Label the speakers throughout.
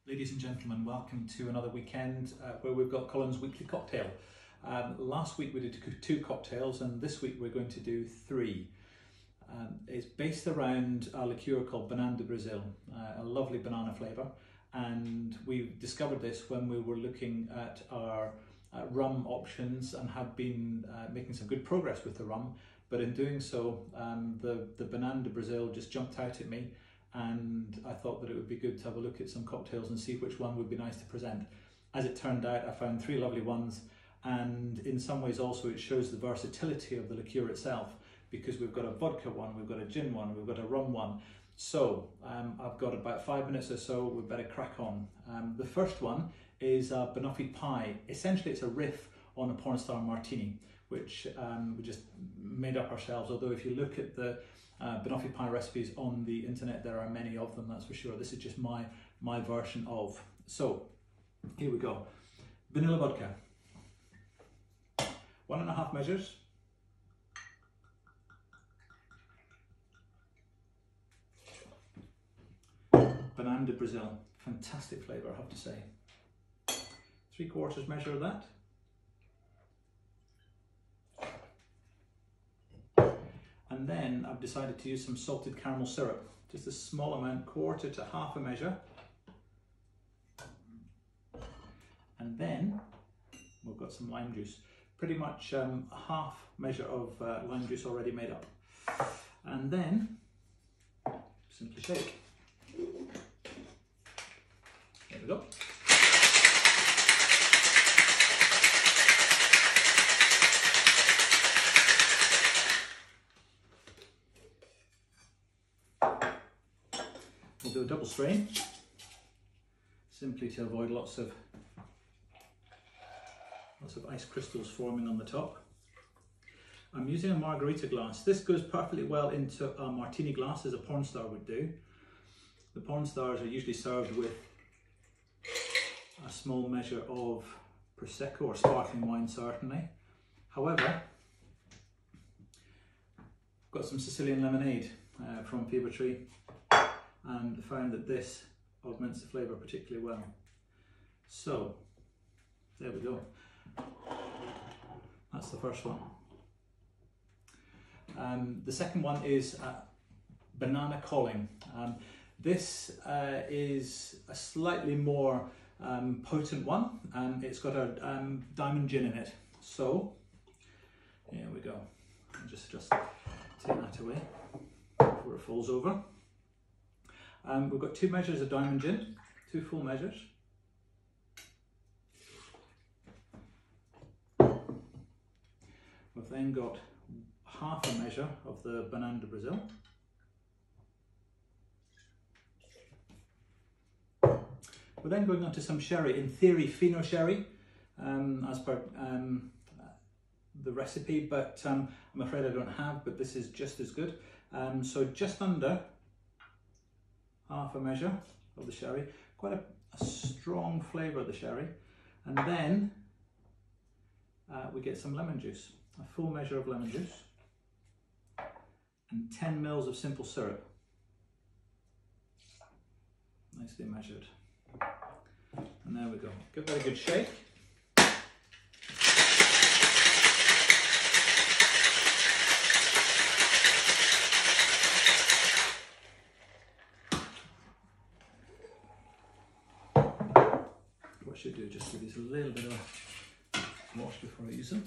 Speaker 1: Ladies and gentlemen, welcome to another weekend where we've got Colin's weekly cocktail. Last week we did 2 cocktails and this week we're going to do 3. It's based around a liqueur called Banana de Brazil, a lovely banana flavour, and we discovered this when we were looking at our rum options and have been making some good progress with the rum, but in doing so the Banana de Brazil just jumped out at me, and I thought that it would be good to have a look at some cocktails and see which one would be nice to present. As it turned out, I found 3 lovely ones, and in some ways also it shows the versatility of the liqueur itself, because we've got a vodka one, we've got a gin one, we've got a rum one. So I've got about 5 minutes or so, we better crack on. The first one is a banoffee pie. Essentially it's a riff on a porn star martini, which we just made up ourselves, although if you look at the banoffee pie recipes on the internet, there are many of them, that's for sure. This is just my version of. So here we go. Vanilla vodka, 1.5 measures. Banana de Brazil, fantastic flavour, I have to say. 3/4 measure of that. And then I've decided to use some salted caramel syrup, just a small amount, 1/4 to 1/2 measure. And then we've got some lime juice, pretty much a 1/2 measure of lime juice already made up. And then simply shake. There we go. We'll do a double strain, simply to avoid lots of ice crystals forming on the top. I'm using a margarita glass. This goes perfectly well into a martini glass, as a porn star would do. The porn stars are usually served with a small measure of Prosecco or sparkling wine, certainly. However, I've got some Sicilian lemonade from Fever Tree, and found that this augments the flavour particularly well. So there we go. That's the first one. The second one is banana calling. This is a slightly more potent one, and it's got a diamond gin in it. So here we go. I'll just take that away before it falls over. We've got 2 measures of diamond gin, 2 full measures. We've then got 1/2 measure of the Banana de Brazil. We're then going on to some sherry, in theory Fino sherry, as per the recipe, but I'm afraid I don't have, but this is just as good. So just under 1/2 measure of the sherry, quite a strong flavour of the sherry, and then we get some lemon juice, a full measure of lemon juice, and 10 ml of simple syrup, nicely measured. And there we go. Give that a good shake. What I should do, just give these a little bit of a wash before I use them.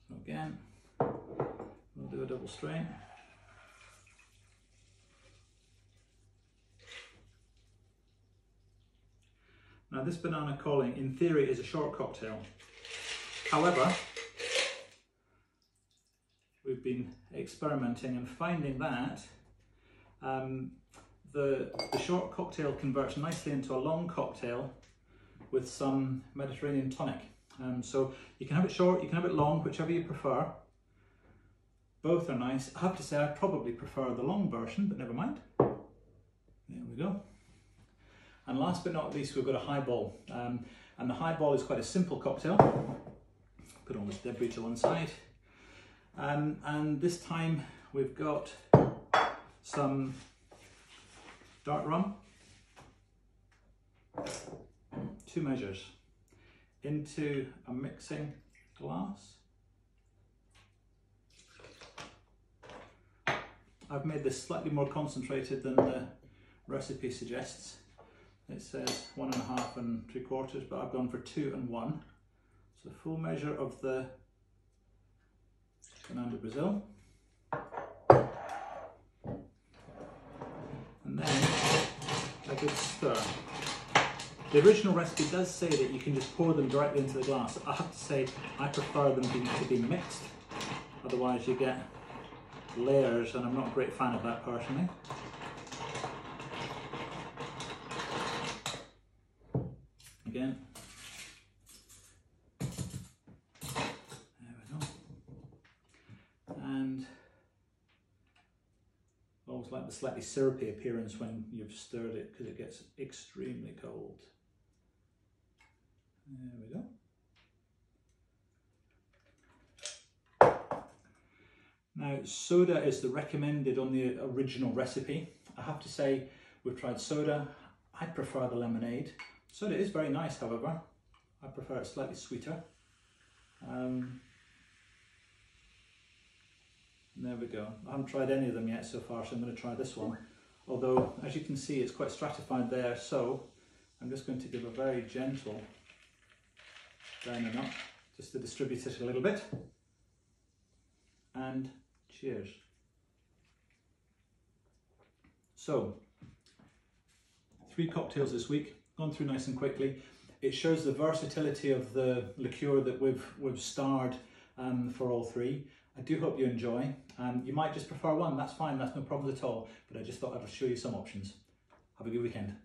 Speaker 1: So again, we'll do a double strain. Now this banana calling, in theory, is a short cocktail. However, we've been experimenting and finding that the short cocktail converts nicely into a long cocktail with some Mediterranean tonic. So you can have it short, you can have it long, whichever you prefer. Both are nice. I have to say I probably prefer the long version, but never mind. There we go. And last but not least, we've got a highball. And the highball is quite a simple cocktail. Put all this debris to one side. And this time we've got some dark rum, 2 measures, into a mixing glass. I've made this slightly more concentrated than the recipe suggests. It says 1.5 3/4, but I've gone for 2 and 1. So full measure of the Fernando Brazil. And then a good stir. The original recipe does say that you can just pour them directly into the glass. I have to say I prefer them to be mixed, otherwise you get layers, and I'm not a great fan of that personally. Again, there we go. And I always like the slightly syrupy appearance when you've stirred it, because it gets extremely cold. There we go. Now, soda is the recommended on the original recipe. I have to say, we've tried soda. I prefer the lemonade. Soda is very nice, however. I prefer it slightly sweeter. There we go. I haven't tried any of them yet so far, so I'm going to try this one. Although, as you can see, it's quite stratified there, so I'm just going to give a very gentle down and up, just to distribute it a little bit. And cheers. So, 3 cocktails this week, gone through nice and quickly. It shows the versatility of the liqueur that we've starred for all 3. I do hope you enjoy. You might just prefer one, that's fine, that's no problem at all, but I just thought I'd show you some options. Have a good weekend.